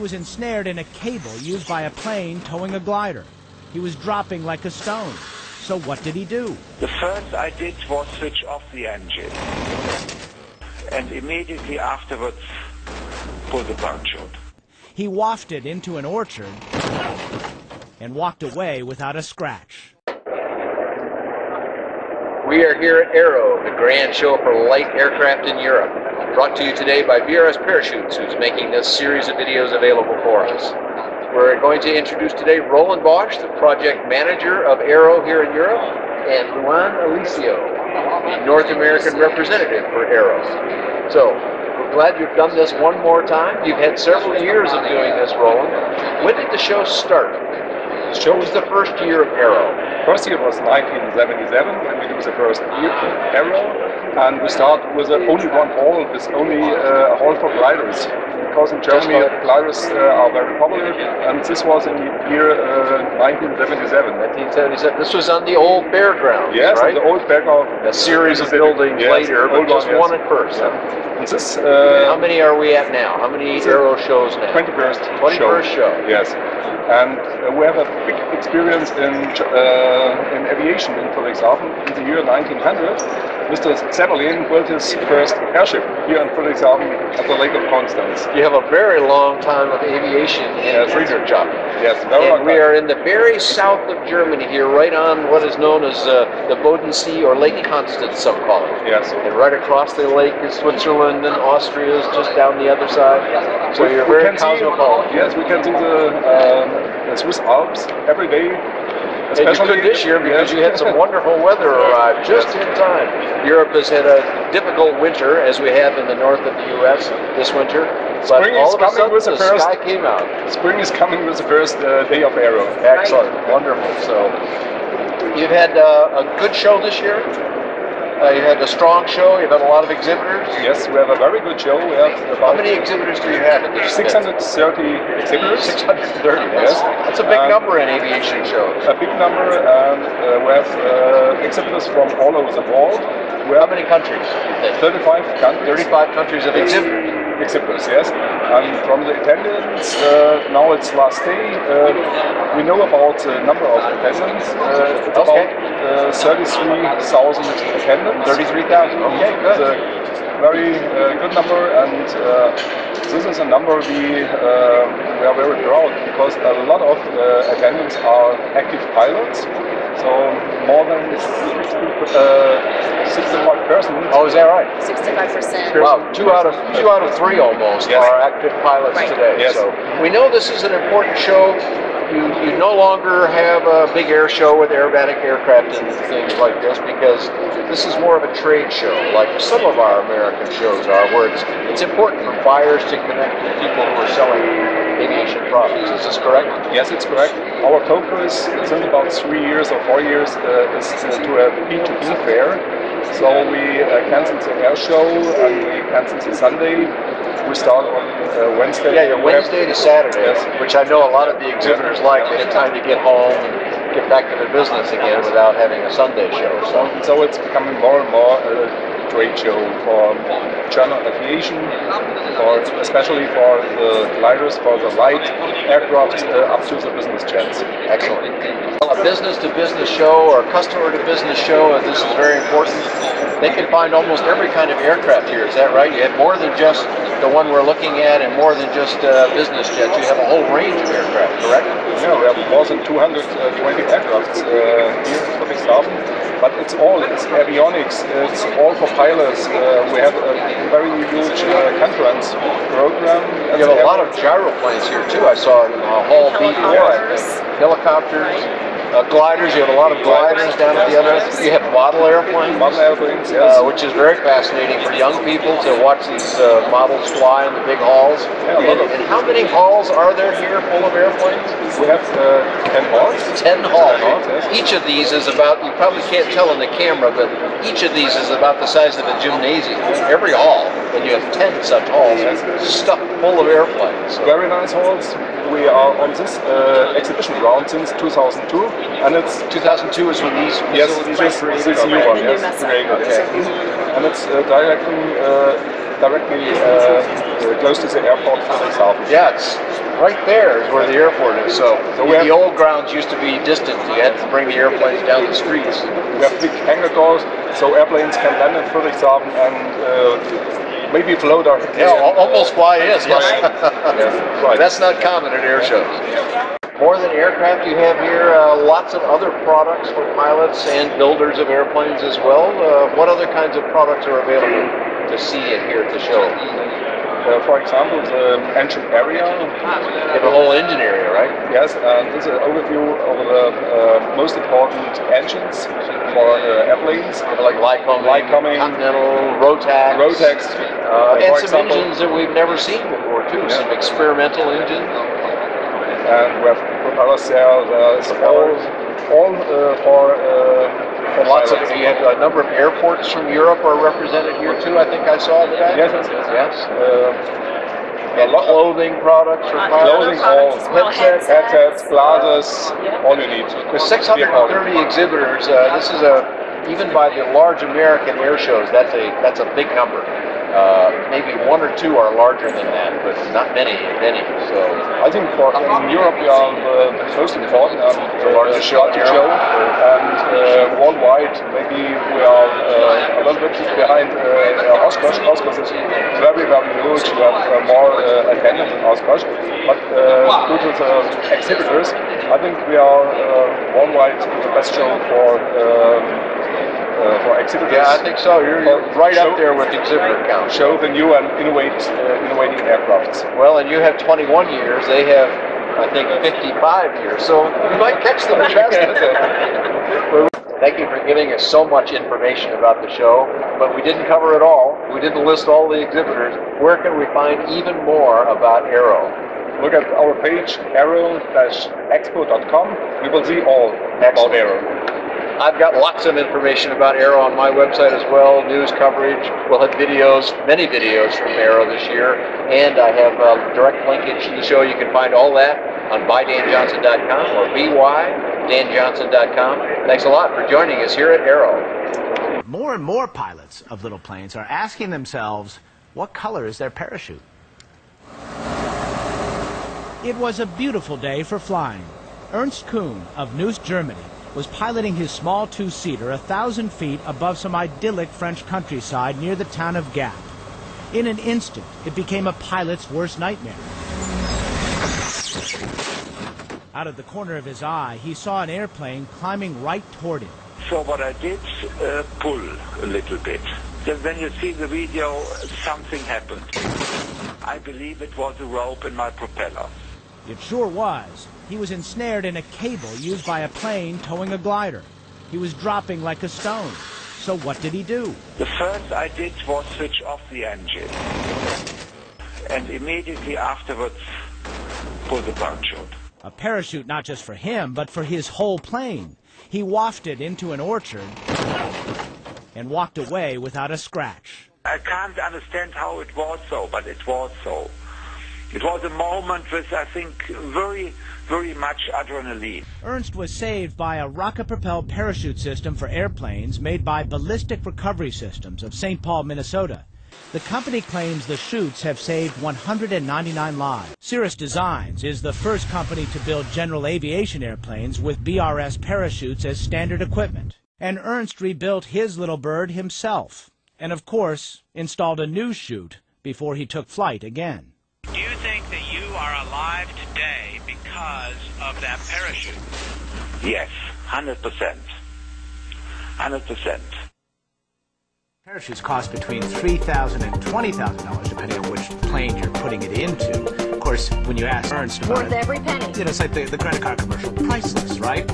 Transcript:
was ensnared in a cable used by a plane towing a glider. He was dropping like a stone. So what did he do? The first I did was switch off the engine. And immediately afterwards, pull the parachute. He wafted into an orchard and walked away without a scratch. We are here at Aero, the grand show for light aircraft in Europe. Brought to you today by BRS Parachutes, who's making this series of videos available for us. We're going to introduce today Roland Bosch, the project manager of Aero here in Europe, and Luan Alicio, the North American representative for Aero. So, we're glad you've done this one more time. You've had several years of doing this, Roland. When did the show start? The show was the first year of Aero. First year was 1977 when we do the first year Aero, and we start with only one hall, with only a hall for gliders. Because in Germany gliders are very popular, and this was in the year 1977. 1977. This was on the old fairground, yes, right? The old fairground. A series of buildings later, but just one at first. Yeah. And this, how many are we at now? How many Aero shows now? 21st 21st show. Yes. And we have a big experience in aviation in Friedrichshafen. In the year 1900, Mr. Zeppelin built his first airship here in Friedrichshafen at the Lake of Constance. You have a very long time of aviation in Friedrichshafen. Yes, very long time. We are in the very south of Germany here, right on what is known as the Bodensee or Lake Constance, some call it. Yes. And right across the lake is Switzerland, and Austria is just down the other side. So you're very cosmopolitan. Yes, we can see the Swiss Alps every day. Especially and you could this year because you had some wonderful weather arrive just in time. Europe has had a difficult winter, as we have in the north of the U.S. this winter. But Spring all is of a coming sudden, with the first. Sky came out. Spring is coming with the first day of Aero. Excellent, wonderful. So you've had a good show this year. You had a strong show. You've had a lot of exhibitors. Yes, we have a very good show. We have about how many exhibitors do you have at this 630 exhibitors. 630. That's a big number in aviation shows. A big number, and we have exhibitors from all over the world. How many countries? 35 countries. 35 countries of exhibitors. Exhibitors, yes. And from the attendance, now it's last day. We know about the number of attendants. It's about 33,000 attendants. 33,000. Okay, good. It's a very good number, and this is a number we are very proud because a lot of attendants are active pilots. So more than 65%. Oh, is that right? 65%. Wow, two out of three almost are active pilots today. Yes. So we know this is an important show. You no longer have a big air show with aerobatic aircraft and things like this because this is more of a trade show, like some of our American shows are, where it's important for buyers to connect with people who are selling aviation products. Is this correct? Yes, it's correct. Our focus since about 3 years or 4 years is to a B2B fair. So we canceled the air show and we canceled the Sunday. We start on Wednesday. Yeah, your Wednesday to Saturday, which I know a lot of the exhibitors like. They have time to get home and get back to their business again without having a Sunday show. So it's becoming more and more a trade show for German aviation, especially for the gliders, for the light aircraft up to the business jets. Excellent. Well, a business-to-business show or customer-to-business show, and this is very important. They can find almost every kind of aircraft here. Is that right? You have more than just the one we're looking at, and more than just business jets. You have a whole range of aircraft, correct? Yeah, we have more than 220 aircraft here in Friedrichshafen. But it's avionics, it's all for pilots. We have a very huge conference program. You have a lot of gyroplanes here too. I saw in Hall B4. Helicopters. Gliders, you have a lot of gliders down at the other end. You have model airplanes. Model airplanes, yes. Which is very fascinating for young people to watch these models fly in the big halls. Yeah, and how many halls are there here full of airplanes? We have 10 halls. 10 halls. Yes. Each of these is about, you probably can't tell in the camera, but each of these is about the size of a gymnasium. Every hall, and you have 10 such halls stuffed full of airplanes. So. Very nice halls. We are on this exhibition ground since 2002, and it's 2002 is when these facilities were created. This new one, yes. Okay. And it's directly directly close to the airport Friedrichshafen. Yeah, it's right there is where the airport is. So the old grounds used to be distant. You had to bring the airplanes down the streets. We have big hangar doors, so airplanes can land in Friedrichshafen and maybe float out. Yeah, almost fly in. Yes. Yes, right. That's not common at air shows. More than aircraft, you have here lots of other products for pilots and builders of airplanes as well. What other kinds of products are available to see and hear at the show? For example, the engine area. You have a whole engine area, right? Yes, and this is an overview of the most important engines for airplanes. Like Lycoming, Continental, Rotax. And some engines that we've never seen before, too. Yeah. Some experimental engines. And we have propeller cells, all for lots of. You have a number of airports from Europe are represented here too. I think I saw that. Yes. And clothing products for pilots. Clothing, headsets, glasses, all you need. With 630 exhibitors, this is even by the large American air shows, that's a big number. Maybe one or two are larger than that, but not many. So I think in Europe we are the most important, the largest show, and worldwide maybe we are a little bit behind Oshkosh. Oshkosh is very, very huge. We have more attendance in Oshkosh, but due to the exhibitors, I think we are worldwide the best show for exhibitors. Yeah, I think so. You're right up there with exhibitor count. Show the new and innovating aircrafts. Well, and you have 21 years. They have, I think, 55 years. So you might catch them faster. Thank you for giving us so much information about the show, but we didn't cover it all. We didn't list all the exhibitors. Where can we find even more about Aero? Look at our page, aero-expo.com. We will see all about Aero. I've got lots of information about Aero on my website as well, news coverage. We'll have videos, many videos from Aero this year, and I have a direct linkage to the show. You can find all that on bydanjohnson.com or bydanjohnson.com. Thanks a lot for joining us here at Aero. More and more pilots of little planes are asking themselves, what color is their parachute? It was a beautiful day for flying. Ernst Kuhn of Neuss, Germany, was piloting his small two-seater 1,000 feet above some idyllic French countryside near the town of Gap. In an instant, it became a pilot's worst nightmare. Out of the corner of his eye, he saw an airplane climbing right toward him. So what I did, pull a little bit. Then when you see the video, something happened. I believe it was a rope in my propeller. It sure was. He was ensnared in a cable used by a plane towing a glider. He was dropping like a stone. So what did he do? The first I did was switch off the engine. And immediately afterwards, pull the parachute. A parachute not just for him, but for his whole plane. He wafted into an orchard and walked away without a scratch. I can't understand how it was so, but it was so. It was a moment with, I think, very, very much adrenaline. Ernst was saved by a rocket-propelled parachute system for airplanes made by Ballistic Recovery Systems of St. Paul, Minnesota. The company claims the chutes have saved 199 lives. Cirrus Designs is the first company to build general aviation airplanes with BRS parachutes as standard equipment. And Ernst rebuilt his little bird himself. And of course, installed a new chute before he took flight again. Do you think that you are alive today because of that parachute? Yes, 100%. 100%. Parachutes cost between $3,000 and $20,000, depending on which plane you're putting it into. Of course, when you ask Ernst about worth every penny. You know, it's like the credit card commercial, priceless, right?